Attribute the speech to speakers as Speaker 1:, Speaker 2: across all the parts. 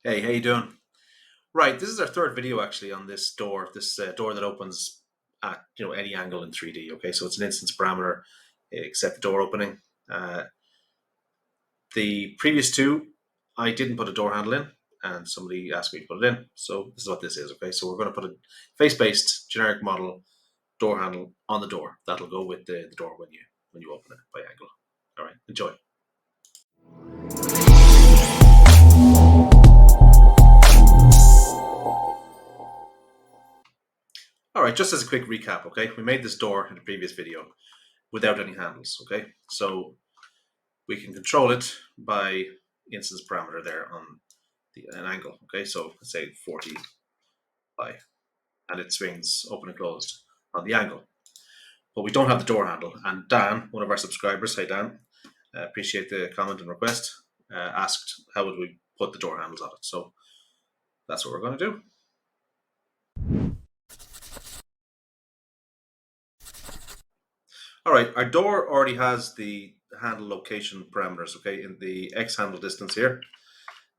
Speaker 1: Hey, how you doing? Right, this is our third video actually on this door. This door that opens at any angle in 3D. Okay, so it's an instance parameter, except the door opening. Uh, the previous two, I didn't put a door handle in, and somebody asked me to put it in. So this is what this is. Okay, so we're going to put a face-based generic model door handle on the door. That'll go with the door when you open it by angle. All right, enjoy. All right, just as a quick recap, okay, we made this door in the previous video without any handles, okay? So we can control it by instance parameter there on an angle, okay? So let's say 40 pi, and it swings open and closed on the angle. But we don't have the door handle, and Dan, one of our subscribers, hey Dan, appreciate the comment and request, asked how would we put the door handles on it. So that's what we're going to do. All right, our door already has the handle location parameters, okay, in the X handle distance here.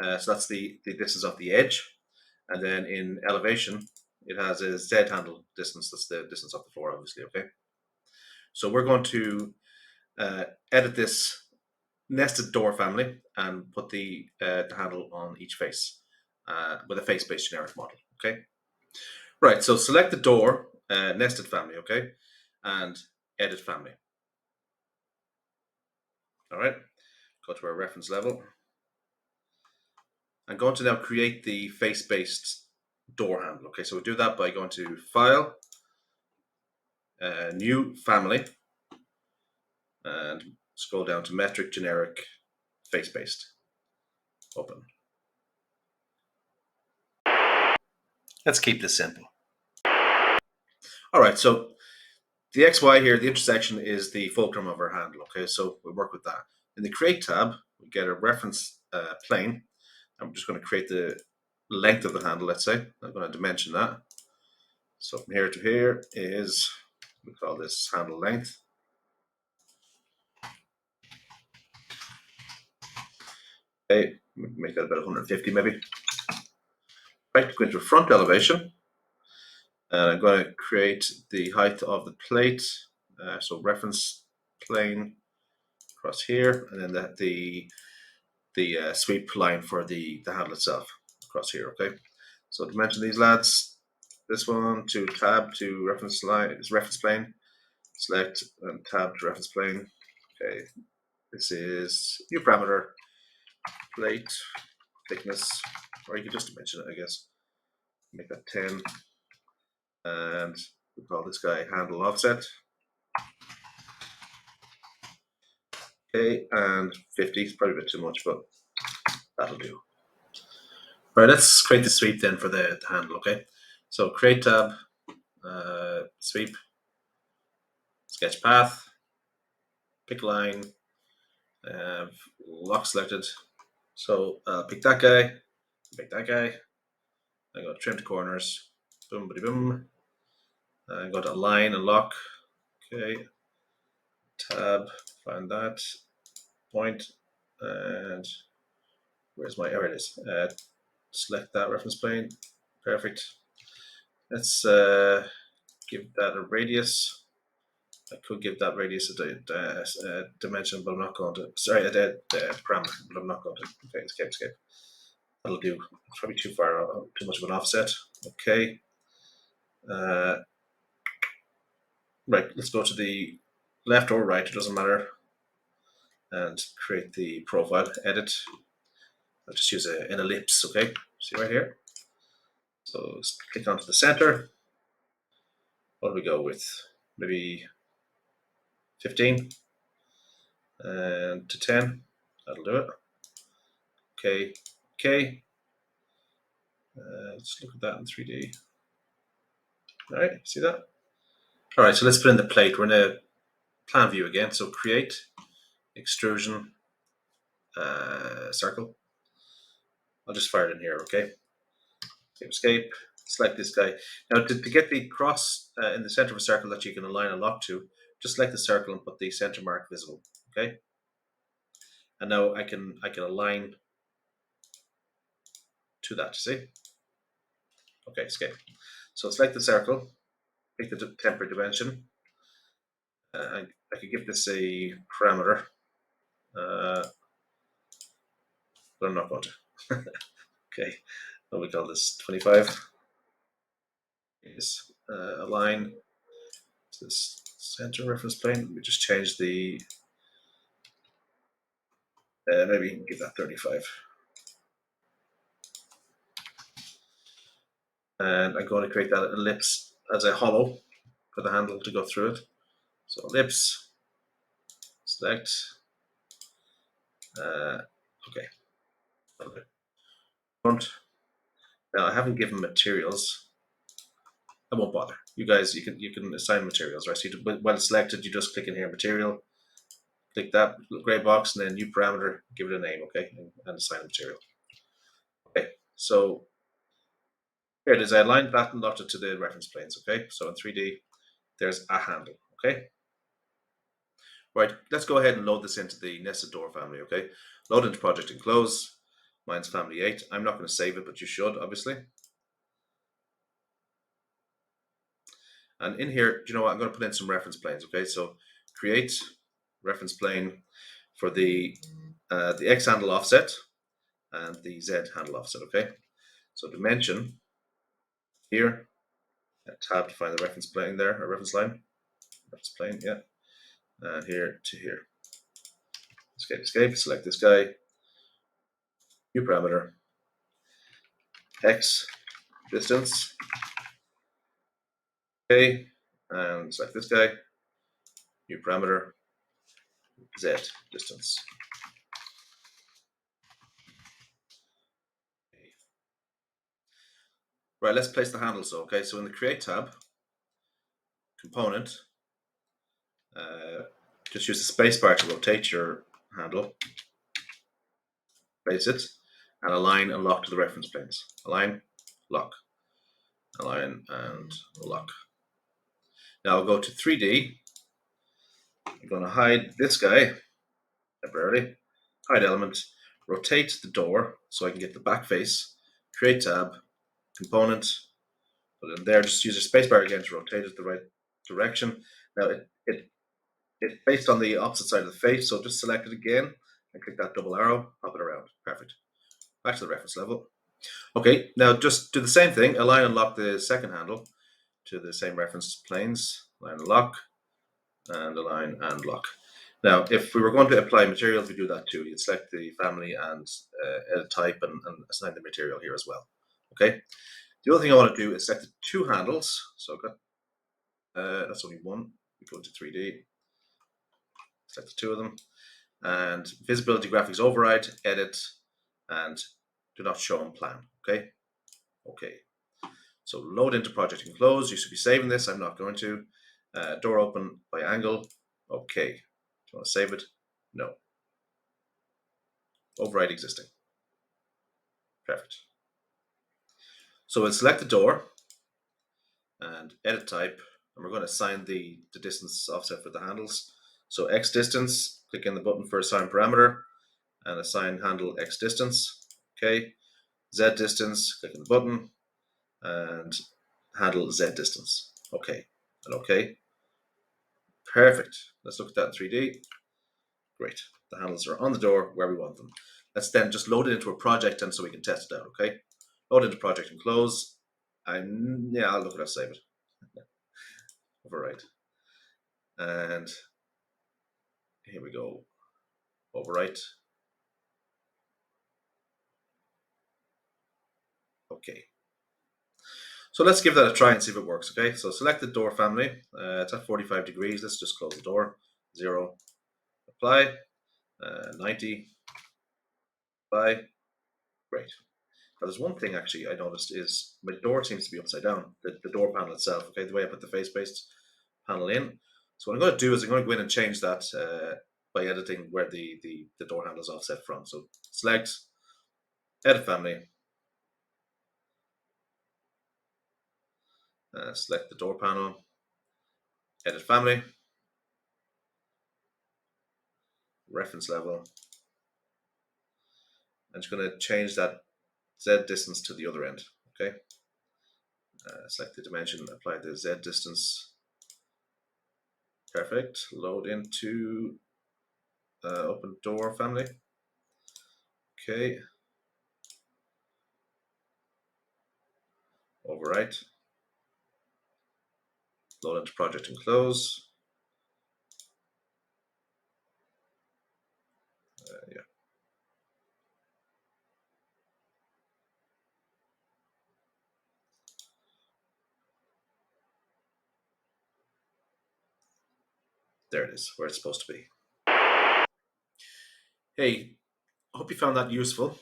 Speaker 1: So that's the distance of the edge. And then in elevation, it has a Z handle distance. That's the distance of the floor, obviously, okay? So we're going to edit this nested door family and put the handle on each face with a face-based generic model, okay? Right, so select the door nested family, okay? And edit family. All right, go to our reference level. I'm going to now create the face-based door handle. Okay, so we do that by going to File, New Family, and scroll down to Metric Generic Face-based. Open. Let's keep this simple. All right, so the XY here, the intersection is the fulcrum of our handle. Okay, so we work with that. In the Create tab, we get a reference plane. I'm just going to create the length of the handle, let's say. I'm going to dimension that. So from here to here is, we call this handle length. Okay, make that about 150 maybe. Right, go into front elevation. And I'm going to create the height of the plate. So reference plane across here, and then the sweep line for the handle itself across here. Okay, so dimension these lads. This one to tab to reference line is reference plane. Select and tab to reference plane. Okay, this is new parameter plate thickness, or you can just dimension it, I guess. Make that 10, and we call this guy handle offset. Okay, and 50 is probably a bit too much, but that'll do. All right, let's create the sweep then for the handle. Okay, so create tab, sweep, sketch path, pick line, lock selected. So pick that guy, pick that guy. I'm going to trim the corners. Boom, bitty boom. I'm going to align and lock. Okay, tab, find that point, and where's my, there it is. Select that reference plane. Perfect. Let's give that a radius. I could give that radius a dimension, but I'm not going to. Sorry, a parameter, but I'm not going to. Okay, escape. That'll do. It's probably too far, too much of an offset. Okay. Right, let's go to the left or right, it doesn't matter, and create the profile, edit. I'll just use an ellipse, okay? See right here? So click onto the center. What do we go with? Maybe 15 and to 10. That'll do it. Okay. Let's look at that in 3D. All right, see that? All right, so let's put in the plate. We're in a plan view again. So create, extrusion, circle. I'll just fire it in here, okay? Escape, select this guy. Now to get the cross in the center of a circle that you can align and lock to, just select the circle and put the center mark visible, okay? And now I can align to that, see? Okay, escape. So select the circle, pick the temporary dimension. I could give this a parameter, but I'm not going to. Okay, what we call this 25 is align to this center reference plane. We just change the, maybe you can give that 35. And I'm going to create that ellipse as a hollow for the handle to go through it. So ellipse, select, okay. Front. Now I haven't given materials. I won't bother. You guys, you can assign materials, right? So when it's selected, you just click in here, material, click that gray box, and then new parameter, give it a name, okay, and assign a material. Okay, so here it is. I aligned that and locked it to the reference planes, okay? So in 3D, there's a handle, okay? Right, let's go ahead and load this into the nested door family, okay? Load into project and close. Mine's family 8. I'm not going to save it, but you should, obviously. And in here, do you know what? I'm going to put in some reference planes, okay? So create reference plane for the X handle offset and the Z handle offset, okay? So dimension here, tab to find the reference plane there, or reference line, reference plane, yeah. And here to here. Escape, escape, select this guy, new parameter, X distance, okay, and select this guy, new parameter, Z distance. Right, let's place the handles. Okay, so in the Create tab, component, just use the spacebar to rotate your handle, place it, and align and lock to the reference planes. Align, lock, align, and lock. Now I'll go to 3D. I'm going to hide this guy temporarily, hide element, rotate the door so I can get the back face, Create tab, component, put it in there, just use your spacebar again to rotate it the right direction. Now it's based on the opposite side of the face, so just select it again and click that double arrow, pop it around. Perfect. Back to the reference level. Okay, now just do the same thing, align and lock the second handle to the same reference planes, align and lock, and align and lock. Now, if we were going to apply materials, we do that too. You'd select the family and edit type and assign the material here as well. Okay. The other thing I want to do is select the two handles. So I've got, that's only one. We go to 3D, select the two of them, and visibility graphics override, edit, and do not show on plan. Okay. Okay. So load into project and close. You should be saving this. I'm not going to. Door open by angle. Okay. Do you want to save it? No. Override existing. Perfect. So we'll select the door and edit type, and we're going to assign the distance offset for the handles. So X distance, click in the button for assign parameter and assign handle X distance. Okay. Z distance, click in the button and handle Z distance. Okay. And okay. Perfect. Let's look at that in 3D. Great. The handles are on the door where we want them. Let's then just load it into a project and so we can test it out, okay? Load into project and close. And yeah, I'll look at it, save it. Overwrite. And here we go. Overwrite. Okay. So let's give that a try and see if it works, okay? So select the door family. It's at 45 degrees. Let's just close the door. 0. Apply. 90. Apply. Great. Now there's one thing actually I noticed is my door seems to be upside down, the door panel itself, okay, the way I put the face-based panel in. So what I'm going to do is I'm going to go in and change that by editing where the door handle is offset from. So select, edit family, select the door panel, edit family, reference level. I'm just going to change that Z distance to the other end. Okay. Select the dimension, apply the Z distance. Perfect. Load into open door family. Okay. Overwrite. Load into project and close. Yeah. There it is, where it's supposed to be. Hey, I hope you found that useful.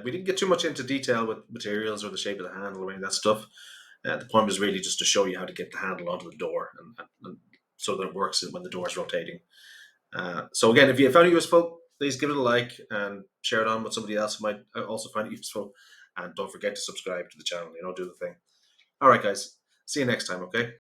Speaker 1: We didn't get too much into detail with materials or the shape of the handle or any of that stuff. The point was really just to show you how to get the handle onto the door and so that it works when the door is rotating. So again, if you found it useful, please give it a like and share it on with somebody else who might also find it useful. And don't forget to subscribe to the channel. Do the thing. All right, guys. See you next time, okay?